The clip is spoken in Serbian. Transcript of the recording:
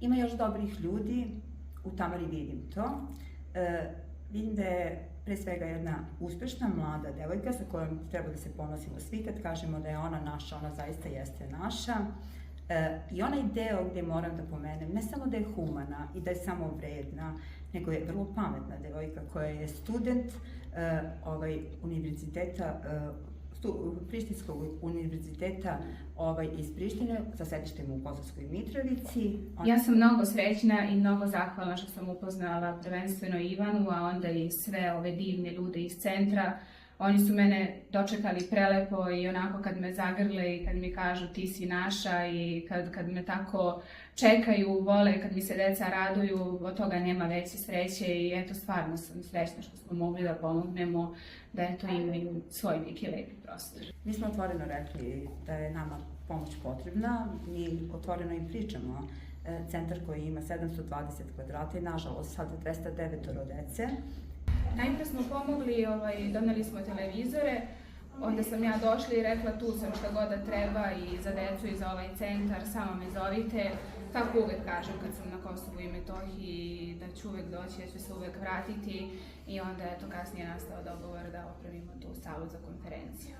Ima još dobrih ljudi, u Tamari vidim to. Vidim da je pre svega jedna uspešna mlada devojka sa kojom treba da se ponosimo svi kad kažemo da je ona naša, ona zaista jeste naša. I onaj deo gde moram da pomenem, ne samo da je humana i da je samo vredna, nego je vrlo pametna devojka koja je student univerziteta, Prištinskog univerziteta iz Prištine sa sedištem u Kosovskoj Mitrovici. Ja sam mnogo srećna i mnogo zahvalna što sam upoznala prvenstveno Ivanu, a onda i sve ove divne ljude iz centra. Oni su mene dočekali prelepo i onako kad me zagrle i kad mi kažu ti si naša i kad me tako čekaju, vole, kad mi se deca raduju, od toga nema veće sreće i eto stvarno sam srećna što smo mogli da pomognemo, da eto imaju svoj neki lepi prostor. Mi smo otvoreno rekli da je nama pomoć potrebna, mi otvoreno im pričamo. Centar koji ima 720 kvadrata i nažalost sad 209 dece. Najpre smo pomogli, doneli smo televizore, onda sam ja došla i rekla tu sam šta god da treba i za decu i za ovaj centar, samo me zovite. Tako uvek kažem kad sam na Kosovu i Metohiji, da ću uvek doći, da ću se uvek vratiti i onda je to kasnije nastao dogovor da opremimo tu salu za konferenciju.